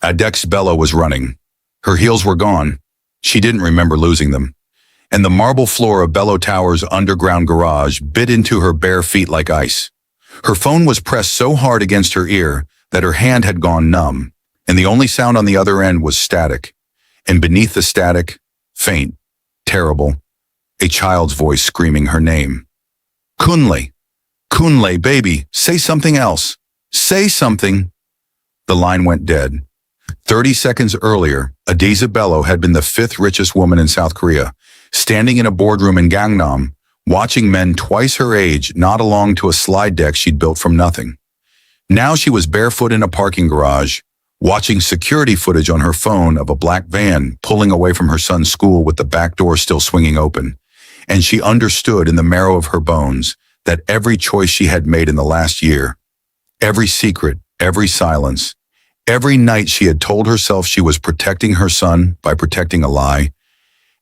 Adaeze Bello was running. Her heels were gone. She didn't remember losing them. And the marble floor of Bello Tower's underground garage bit into her bare feet like ice. Her phone was pressed so hard against her ear that her hand had gone numb, and the only sound on the other end was static. And beneath the static, faint, terrible, a child's voice screaming her name. Kunle! Kunle, baby, say something else. Say something. The line went dead. 30 seconds earlier, Adaeze Bello had been the fifth richest woman in South Korea, standing in a boardroom in Gangnam, watching men twice her age nod along to a slide deck she'd built from nothing. Now she was barefoot in a parking garage, watching security footage on her phone of a black van pulling away from her son's school with the back door still swinging open. And she understood in the marrow of her bones that every choice she had made in the last year, every secret, every silence, every night she had told herself she was protecting her son by protecting a lie,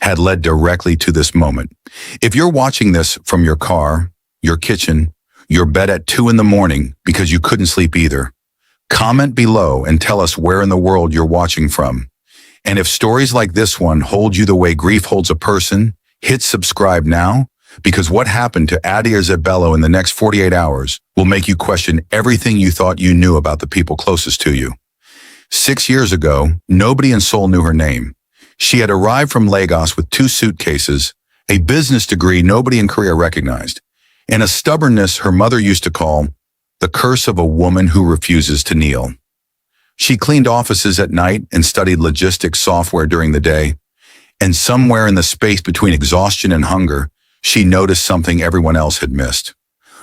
had led directly to this moment. If you're watching this from your car, your kitchen, your bed at 2 a.m. because you couldn't sleep either, comment below and tell us where in the world you're watching from. And if stories like this one hold you the way grief holds a person, hit subscribe now, because what happened to Adaeze Bello in the next 48 hours will make you question everything you thought you knew about the people closest to you. 6 years ago, nobody in Seoul knew her name. She had arrived from Lagos with 2 suitcases, a business degree nobody in Korea recognized, and a stubbornness her mother used to call the curse of a woman who refuses to kneel. She cleaned offices at night and studied logistics software during the day, and somewhere in the space between exhaustion and hunger, she noticed something everyone else had missed.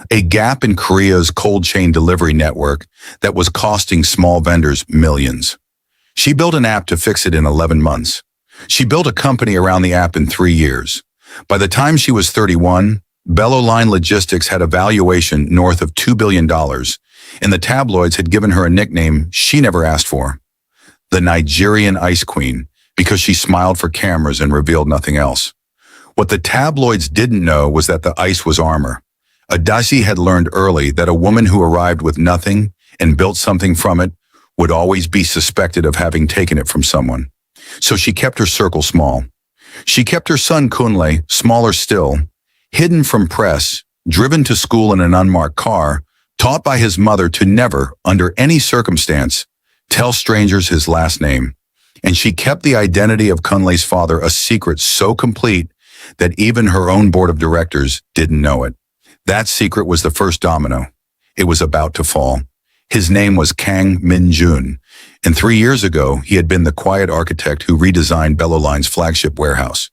A gap in Korea's cold chain delivery network that was costing small vendors millions. She built an app to fix it in 11 months. She built a company around the app in 3 years. By the time she was 31, Bello Line Logistics had a valuation north of $2 billion, and the tabloids had given her a nickname she never asked for, the Nigerian Ice Queen, because she smiled for cameras and revealed nothing else. What the tabloids didn't know was that the ice was armor. Adaeze had learned early that a woman who arrived with nothing and built something from it would always be suspected of having taken it from someone. So she kept her circle small. She kept her son Kunle smaller still, hidden from press, driven to school in an unmarked car, taught by his mother to never, under any circumstance, tell strangers his last name. And she kept the identity of Kunle's father a secret so complete that even her own board of directors didn't know it. That secret was the first domino. It was about to fall. His name was Kang Min-jun, and 3 years ago, he had been the quiet architect who redesigned Bello Line's flagship warehouse.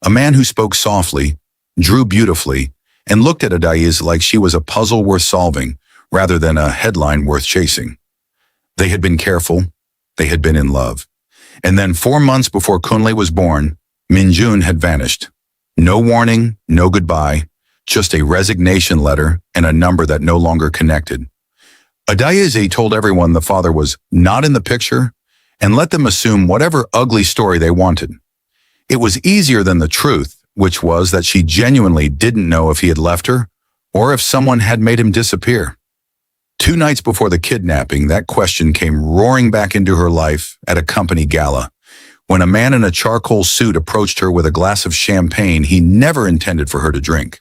A man who spoke softly, drew beautifully, and looked at Adaeze like she was a puzzle worth solving rather than a headline worth chasing. They had been careful. They had been in love. And then 4 months before Kunle was born, Min-jun had vanished. No warning, no goodbye, just a resignation letter and a number that no longer connected. Adaeze told everyone the father was not in the picture and let them assume whatever ugly story they wanted. It was easier than the truth, which was that she genuinely didn't know if he had left her or if someone had made him disappear. 2 nights before the kidnapping, that question came roaring back into her life at a company gala, when a man in a charcoal suit approached her with a glass of champagne he never intended for her to drink.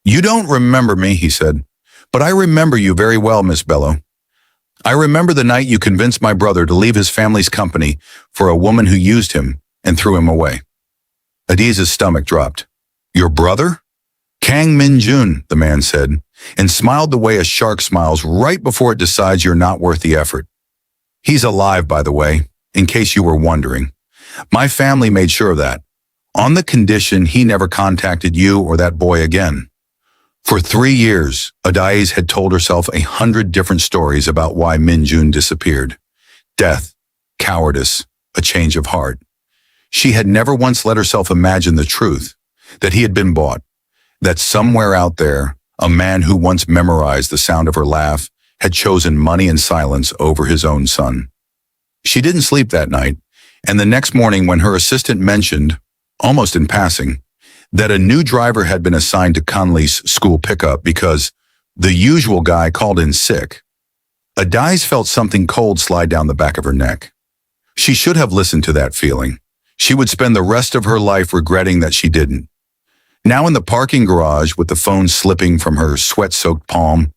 "You don't remember me," he said, "but I remember you very well, Miss Bello. I remember the night you convinced my brother to leave his family's company for a woman who used him and threw him away." Adaze's stomach dropped. "Your brother?" "Kang Min-jun," the man said, and smiled the way a shark smiles right before it decides you're not worth the effort. "He's alive, by the way, in case you were wondering. My family made sure of that, on the condition he never contacted you or that boy again." For 3 years, Adaeze had told herself 100 different stories about why Min-jun disappeared. Death, cowardice, a change of heart. She had never once let herself imagine the truth, that he had been bought, that somewhere out there, a man who once memorized the sound of her laugh had chosen money and silence over his own son. She didn't sleep that night, and the next morning when her assistant mentioned, almost in passing, that a new driver had been assigned to Kunle's school pickup because the usual guy called in sick, Adaeze felt something cold slide down the back of her neck. She should have listened to that feeling. She would spend the rest of her life regretting that she didn't. Now in the parking garage with the phone slipping from her sweat-soaked palm,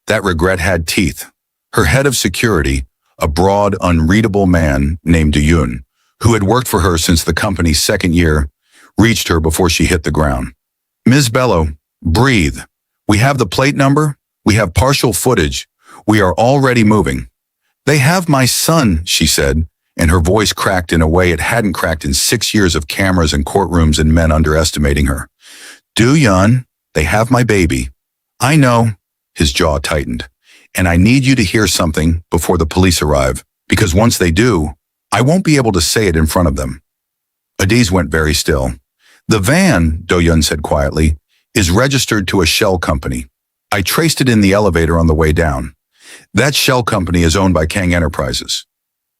that regret had teeth. Her head of security, a broad, unreadable man named Yun, who had worked for her since the company's second year, reached her before she hit the ground. "Ms. Bello, breathe. We have the plate number. We have partial footage. We are already moving." "They have my son," she said, and her voice cracked in a way it hadn't cracked in 6 years of cameras and courtrooms and men underestimating her. "Do Yun, they have my baby." "I know," his jaw tightened, "and I need you to hear something before the police arrive, because once they do, I won't be able to say it in front of them." Adaeze went very still. "The van," Do-Yun said quietly, "is registered to a shell company. I traced it in the elevator on the way down. That shell company is owned by Kang Enterprises."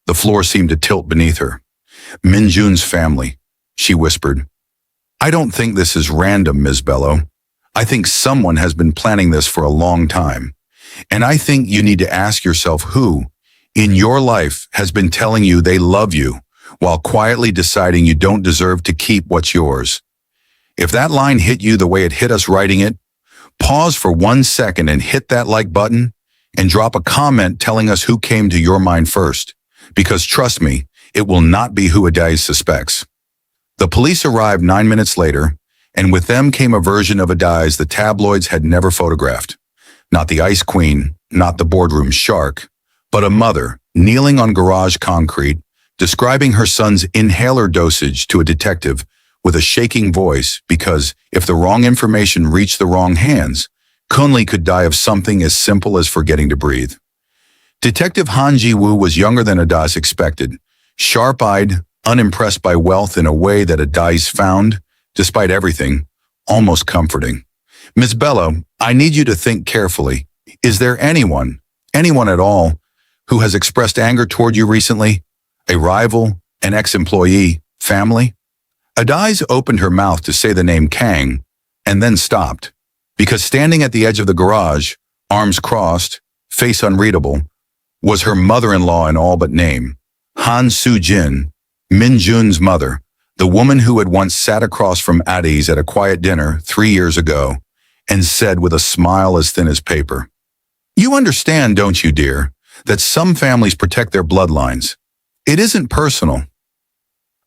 The floor seemed to tilt beneath her. "Min-jun's family," she whispered. "I don't think this is random, Ms. Bello. I think someone has been planning this for a long time. And I think you need to ask yourself who, in your life, has been telling you they love you while quietly deciding you don't deserve to keep what's yours. If that line hit you the way it hit us writing it, pause for 1 second and hit that like button and drop a comment telling us who came to your mind first. Because trust me, it will not be who Adaeze suspects." The police arrived 9 minutes later, and with them came a version of Adaeze the tabloids had never photographed. Not the ice queen, not the boardroom shark, but a mother kneeling on garage concrete, describing her son's inhaler dosage to a detective with a shaking voice because if the wrong information reached the wrong hands, Kunle could die of something as simple as forgetting to breathe. Detective Han Ji-woo was younger than Adaeze expected, sharp-eyed, unimpressed by wealth in a way that Adaeze found, despite everything, almost comforting. "Ms. Bello, I need you to think carefully. Is there anyone at all, who has expressed anger toward you recently? A rival, an ex-employee, family?" Adaeze opened her mouth to say the name Kang, and then stopped, because standing at the edge of the garage, arms crossed, face unreadable, was her mother-in-law in all but name, Han Soo-jin, Min-jun's mother, the woman who had once sat across from Adaeze at a quiet dinner 3 years ago, and said with a smile as thin as paper, "You understand, don't you, dear, that some families protect their bloodlines. It isn't personal."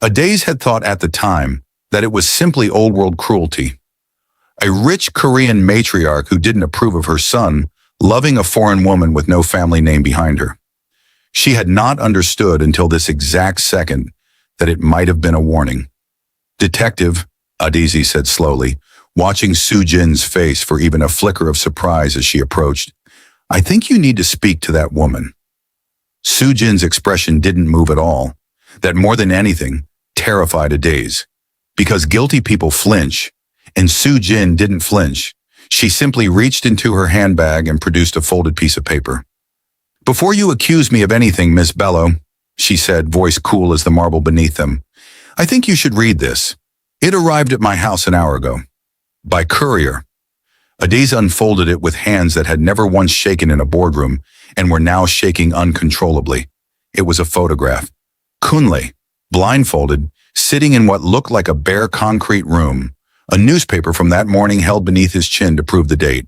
Adaeze had thought at the time that it was simply old-world cruelty. A rich Korean matriarch who didn't approve of her son loving a foreign woman with no family name behind her. She had not understood until this exact second that it might have been a warning. "Detective," Adaeze said slowly, watching Soo-jin's face for even a flicker of surprise as she approached, "I think you need to speak to that woman." Soo-jin's expression didn't move at all. That more than anything, terrified Adaeze. Because guilty people flinch, and Soo-jin didn't flinch. She simply reached into her handbag and produced a folded piece of paper. "Before you accuse me of anything, Miss Bello," she said, voice cool as the marble beneath them, "I think you should read this. It arrived at my house an hour ago. By courier." Adaeze unfolded it with hands that had never once shaken in a boardroom and were now shaking uncontrollably. It was a photograph. Kunle, blindfolded, sitting in what looked like a bare concrete room, a newspaper from that morning held beneath his chin to prove the date.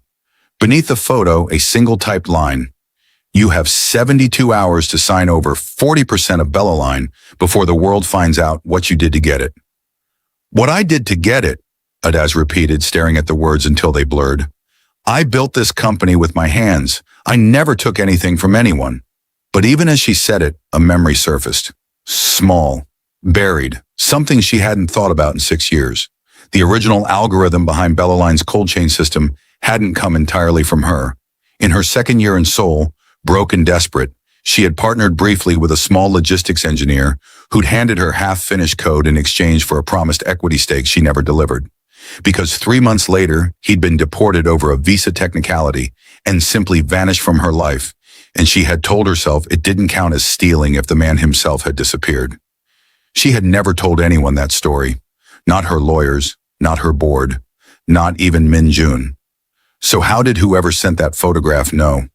Beneath the photo, a single typed line. "You have 72 hours to sign over 40% of Bello Line before the world finds out what you did to get it." "What I did to get it," Adaeze repeated, staring at the words until they blurred. "I built this company with my hands. I never took anything from anyone." But even as she said it, a memory surfaced. Small, buried, something she hadn't thought about in 6 years. The original algorithm behind Bello Line's cold chain system hadn't come entirely from her. In her second year in Seoul, broke and desperate, she had partnered briefly with a small logistics engineer who'd handed her half-finished code in exchange for a promised equity stake she never delivered. Because 3 months later, he'd been deported over a visa technicality and simply vanished from her life, and she had told herself it didn't count as stealing if the man himself had disappeared. She had never told anyone that story. Not her lawyers, not her board, not even Min-jun. So how did whoever sent that photograph know?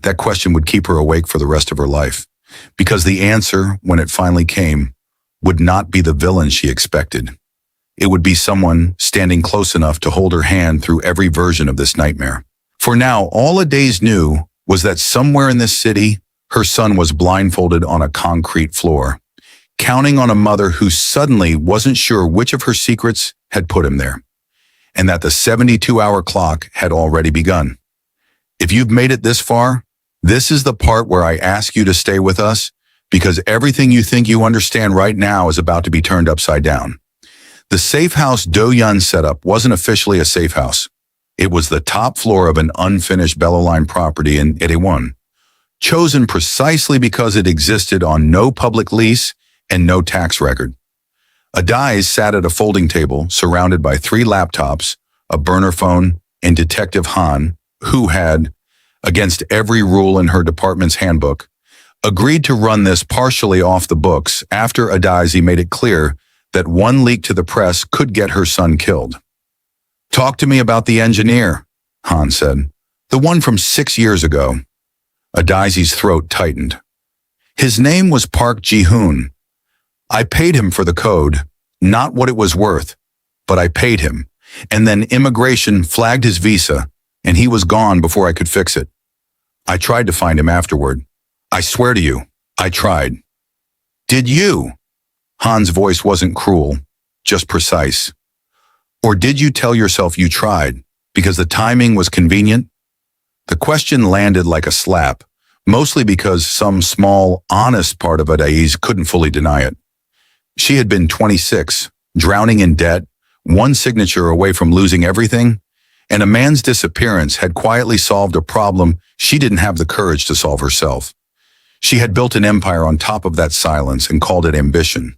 That question would keep her awake for the rest of her life. Because the answer, when it finally came, would not be the villain she expected. It would be someone standing close enough to hold her hand through every version of this nightmare. For now, all Adaeze knew was that somewhere in this city, her son was blindfolded on a concrete floor, counting on a mother who suddenly wasn't sure which of her secrets had put him there, and that the 72-hour clock had already begun. If you've made it this far, this is the part where I ask you to stay with us, because everything you think you understand right now is about to be turned upside down. The safe house Do-yeon setup wasn't officially a safe house. It was the top floor of an unfinished Bello Line property in Itaewon, chosen precisely because it existed on no public lease and no tax record. Adaeze sat at a folding table surrounded by 3 laptops, a burner phone, and Detective Han, who had, against every rule in her department's handbook, agreed to run this partially off the books after Adaeze made it clear that one leak to the press could get her son killed. "Talk to me about the engineer," Han said. "The one from 6 years ago." Adaeze's throat tightened. "His name was Park Ji-hoon. I paid him for the code, not what it was worth, but I paid him, and then immigration flagged his visa, and he was gone before I could fix it. I tried to find him afterward. I swear to you, I tried." "Did you?" Han's voice wasn't cruel, just precise. "Or did you tell yourself you tried, because the timing was convenient?" The question landed like a slap, mostly because some small, honest part of Adaeze couldn't fully deny it. She had been 26, drowning in debt, one signature away from losing everything, and a man's disappearance had quietly solved a problem she didn't have the courage to solve herself. She had built an empire on top of that silence and called it ambition.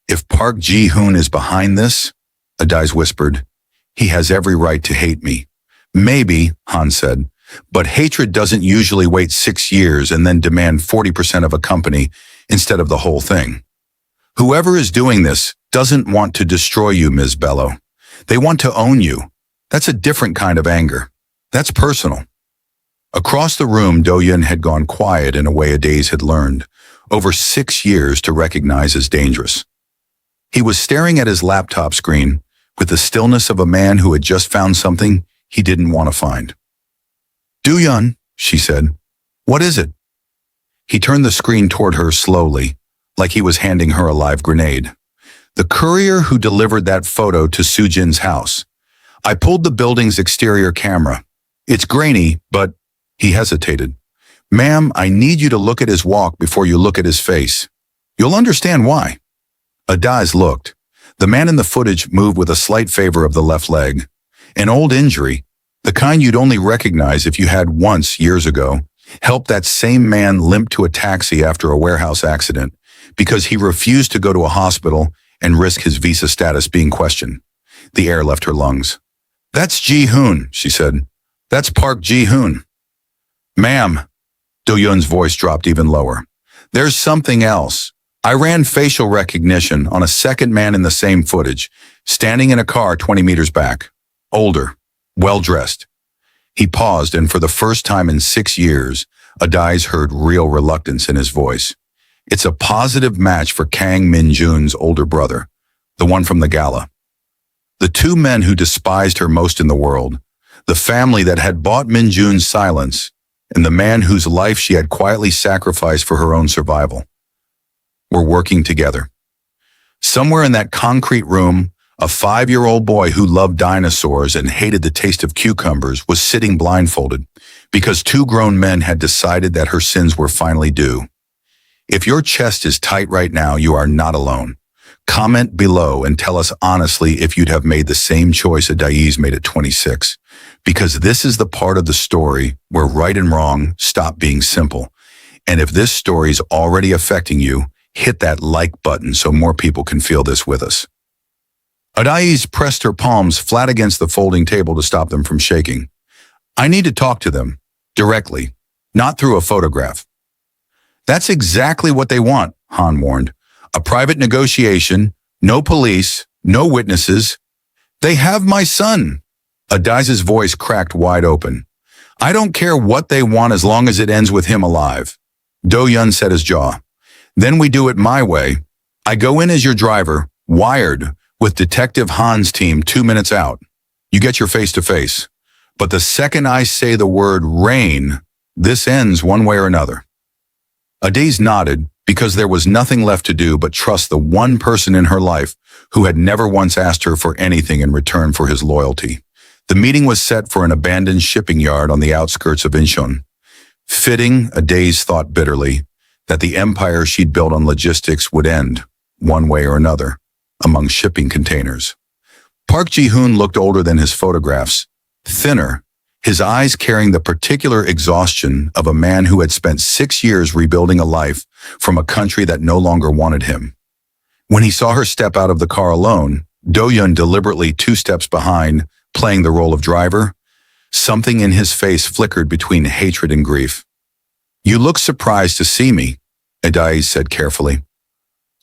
"If Park Ji-hoon is behind this," Adaeze whispered, "he has every right to hate me." "Maybe," Han said, "but hatred doesn't usually wait 6 years and then demand 40% of a company instead of the whole thing. Whoever is doing this doesn't want to destroy you, Ms. Bello. They want to own you. That's a different kind of anger. That's personal." Across the room, Do-yeon had gone quiet in a way Adaeze had learned, over 6 years, to recognize as dangerous. He was staring at his laptop screen with the stillness of a man who had just found something he didn't want to find. "Do-yeon," she said, "what is it?" He turned the screen toward her slowly, like he was handing her a live grenade. "The courier who delivered that photo to Soo-jin's house. I pulled the building's exterior camera. It's grainy, but..." He hesitated. "Ma'am, I need you to look at his walk before you look at his face. You'll understand why." Adaeze looked. The man in the footage moved with a slight favor of the left leg. An old injury, the kind you'd only recognize if you had once years ago, helped that same man limp to a taxi after a warehouse accident because he refused to go to a hospital and risk his visa status being questioned. The air left her lungs. "That's Ji-hoon," she said. "That's Park Ji-hoon." "Ma'am," Do-yeon's voice dropped even lower. "There's something else. I ran facial recognition on a second man in the same footage, standing in a car 20 meters back. Older, well-dressed." He paused, and for the first time in 6 years, Adaeze heard real reluctance in his voice. "It's a positive match for Kang Min-jun's older brother, the one from the gala. The 2 men who despised her most in the world, the family that had bought Min-jun's silence, and the man whose life she had quietly sacrificed for her own survival. Were working together. Somewhere in that concrete room, a 5-year-old boy who loved dinosaurs and hated the taste of cucumbers was sitting blindfolded because 2 grown men had decided that her sins were finally due. If your chest is tight right now, you are not alone. Comment below and tell us honestly if you'd have made the same choice Adaeze made at 26, because this is the part of the story where right and wrong stop being simple. And if this story is already affecting you, hit that like button so more people can feel this with us. Adaeze pressed her palms flat against the folding table to stop them from shaking. "I need to talk to them, directly, not through a photograph." "That's exactly what they want," Han warned. "A private negotiation, no police, no witnesses. They have my son." Adaeze's voice cracked wide open. I don't care what they want as long as it ends with him alive. Do-yun set his jaw. Then we do it my way. I go in as your driver, wired, with Detective Han's team 2 minutes out. You get your face-to-face. But the second I say the word rain, this ends one way or another. Adaeze nodded because there was nothing left to do but trust the one person in her life who had never once asked her for anything in return for his loyalty. The meeting was set for an abandoned shipping yard on the outskirts of Incheon. Fitting, Adaeze thought bitterly, that the empire she'd built on logistics would end, one way or another, among shipping containers. Park Ji-hoon looked older than his photographs, thinner, his eyes carrying the particular exhaustion of a man who had spent 6 years rebuilding a life from a country that no longer wanted him. When he saw her step out of the car alone, Do-yun deliberately 2 steps behind, playing the role of driver, something in his face flickered between hatred and grief. You look surprised to see me, Adaeze said carefully.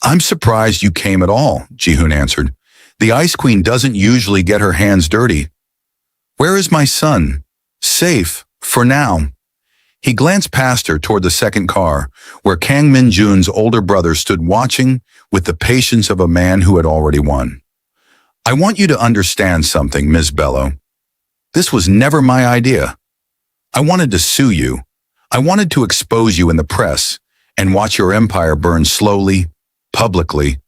I'm surprised you came at all, Ji-hoon answered. The Ice Queen doesn't usually get her hands dirty. Where is my son? Safe, for now. He glanced past her toward the second car, where Kang Min-jun's older brother stood watching with the patience of a man who had already won. I want you to understand something, Ms. Bello. This was never my idea. I wanted to sue you. I wanted to expose you in the press and watch your empire burn slowly, publicly,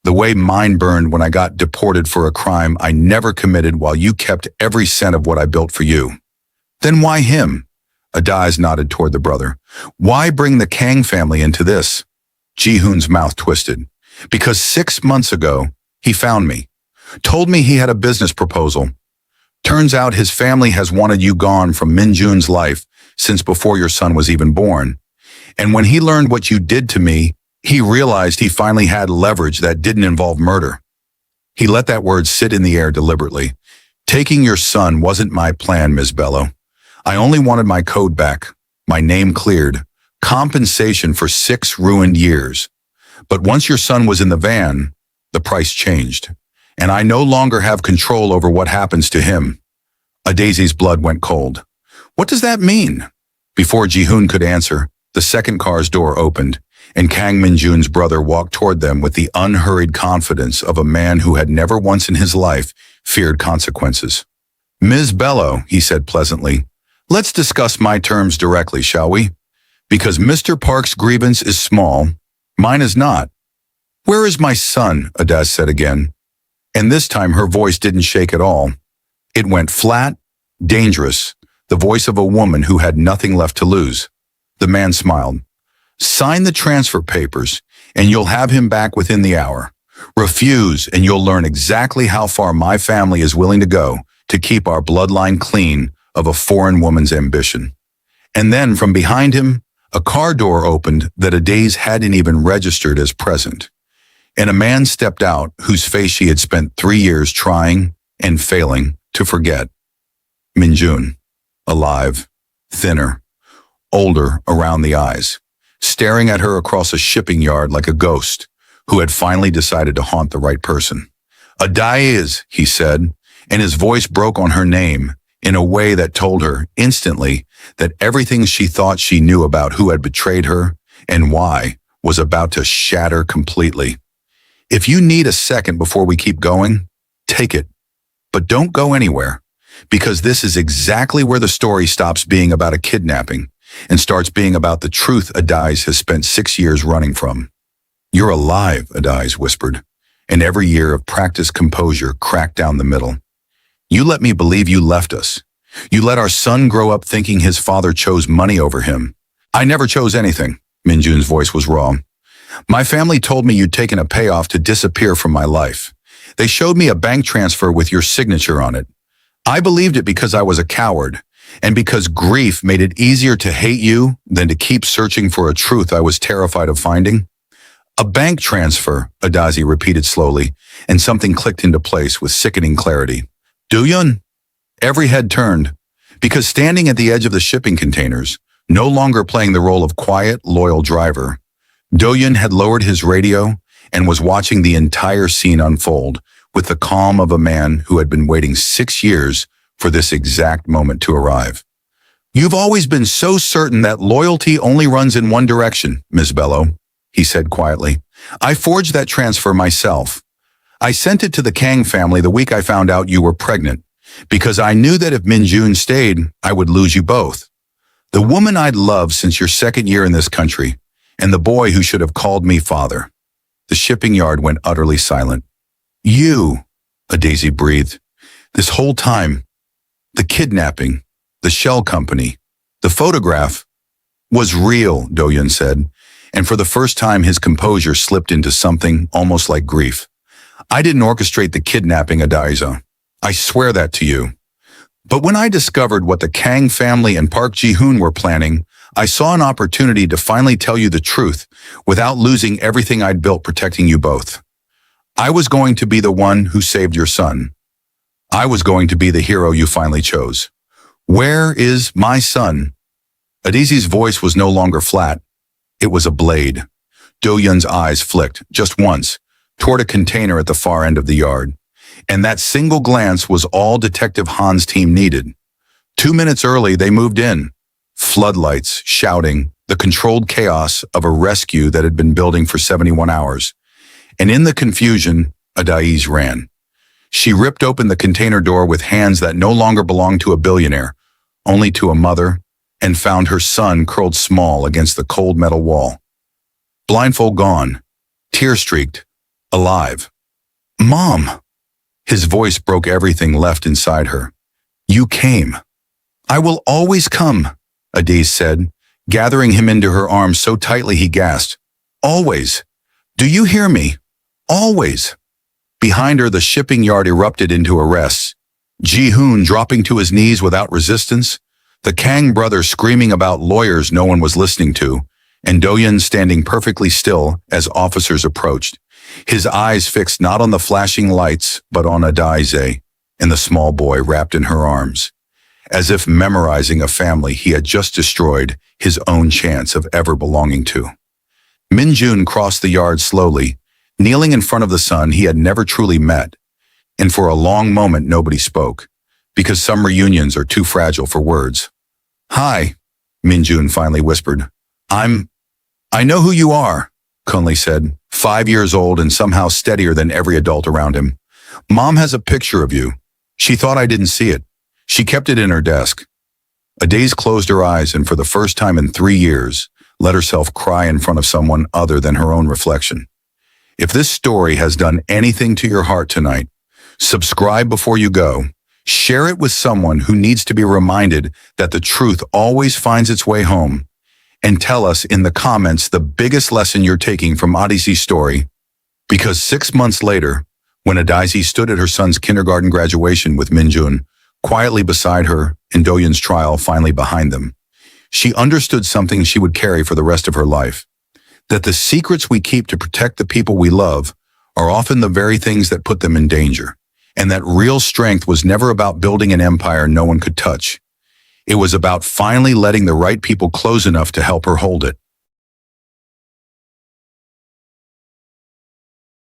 the way mine burned when I got deported for a crime I never committed while you kept every cent of what I built for you. Then why him? Adaeze nodded toward the brother. Why bring the Kang family into this? Ji-hoon's mouth twisted. Because 6 months ago, he found me, told me he had a business proposal. Turns out his family has wanted you gone from Min-jun's life since before your son was even born. And when he learned what you did to me, he realized he finally had leverage that didn't involve murder. He let that word sit in the air deliberately. Taking your son wasn't my plan, Ms. Bello. I only wanted my code back, my name cleared, compensation for 6 ruined years. But once your son was in the van, the price changed, and I no longer have control over what happens to him. Adaze's blood went cold. What does that mean? Before Ji-hoon could answer, the second car's door opened, and Kang Min-jun's brother walked toward them with the unhurried confidence of a man who had never once in his life feared consequences. Ms. Bello, he said pleasantly, let's discuss my terms directly, shall we? Because Mr. Park's grievance is small, mine is not. Where is my son? Adaeze said again. And this time her voice didn't shake at all. It went flat, dangerous, the voice of a woman who had nothing left to lose. The man smiled. Sign the transfer papers, and you'll have him back within the hour. Refuse, and you'll learn exactly how far my family is willing to go to keep our bloodline clean of a foreign woman's ambition. And then from behind him, a car door opened that Adaeze hadn't even registered as present. And a man stepped out whose face she had spent 3 years trying and failing to forget. Min-jun, alive, thinner, older around the eyes, staring at her across a shipping yard like a ghost who had finally decided to haunt the right person. Adaeze, he said, and his voice broke on her name in a way that told her instantly that everything she thought she knew about who had betrayed her and why was about to shatter completely. If you need a second before we keep going, take it. But don't go anywhere, because this is exactly where the story stops being about a kidnapping and starts being about the truth Adaeze has spent 6 years running from. You're alive, Adaeze whispered, and every year of practiced composure cracked down the middle. You let me believe you left us. You let our son grow up thinking his father chose money over him. I never chose anything. Min-jun's voice was raw. My family told me you'd taken a payoff to disappear from my life. They showed me a bank transfer with your signature on it. I believed it because I was a coward, and because grief made it easier to hate you than to keep searching for a truth I was terrified of finding. A bank transfer, Adaeze repeated slowly, and something clicked into place with sickening clarity. Do-yun? Every head turned, because standing at the edge of the shipping containers, no longer playing the role of quiet, loyal driver, Do-yun had lowered his radio and was watching the entire scene unfold with the calm of a man who had been waiting 6 years for this exact moment to arrive. You've always been so certain that loyalty only runs in one direction, Ms. Bello, he said quietly. I forged that transfer myself. I sent it to the Kang family the week I found out you were pregnant, because I knew that if Min-jun stayed, I would lose you both. The woman I'd loved since your second year in this country, and the boy who should have called me father. The shipping yard went utterly silent. You, Adaeze breathed. This whole time, the kidnapping, the shell company, the photograph was real, Do-yeon said, and for the first time his composure slipped into something almost like grief. I didn't orchestrate the kidnapping, Adaeze. I swear that to you. But when I discovered what the Kang family and Park Ji-hoon were planning, I saw an opportunity to finally tell you the truth without losing everything I'd built protecting you both. I was going to be the one who saved your son. I was going to be the hero you finally chose. Where is my son? Adaeze's voice was no longer flat. It was a blade. Do-yeon's eyes flicked, just once, toward a container at the far end of the yard. And that single glance was all Detective Han's team needed. 2 minutes early, they moved in. Floodlights, shouting, the controlled chaos of a rescue that had been building for 71 hours. And in the confusion, Adaeze ran. She ripped open the container door with hands that no longer belonged to a billionaire, only to a mother, and found her son curled small against the cold metal wall. Blindfold gone, tear-streaked, alive. Mom! His voice broke everything left inside her. You came. I will always come, Adaeze said, gathering him into her arms so tightly he gasped. Always. Do you hear me? Always. Behind her, the shipping yard erupted into arrests. Ji-hoon dropping to his knees without resistance, the Kang brother screaming about lawyers no one was listening to, and Do-yeon standing perfectly still as officers approached, his eyes fixed not on the flashing lights but on Adaeze and the small boy wrapped in her arms, as if memorizing a family he had just destroyed his own chance of ever belonging to. Min-jun crossed the yard slowly, kneeling in front of the son he had never truly met, and for a long moment nobody spoke, because some reunions are too fragile for words. Hi, Min-jun finally whispered. I know who you are, Kunle said, 5 years old and somehow steadier than every adult around him. Mom has a picture of you. She thought I didn't see it. She kept it in her desk. Adaeze closed her eyes and for the first time in 3 years, let herself cry in front of someone other than her own reflection. If this story has done anything to your heart tonight, subscribe before you go. Share it with someone who needs to be reminded that the truth always finds its way home. And tell us in the comments the biggest lesson you're taking from Adaeze's story. Because 6 months later, when Adaeze stood at her son's kindergarten graduation with Min-jun, quietly beside her and Do-yeon's trial finally behind them, she understood something she would carry for the rest of her life. That the secrets we keep to protect the people we love are often the very things that put them in danger. And that real strength was never about building an empire no one could touch. It was about finally letting the right people close enough to help her hold it.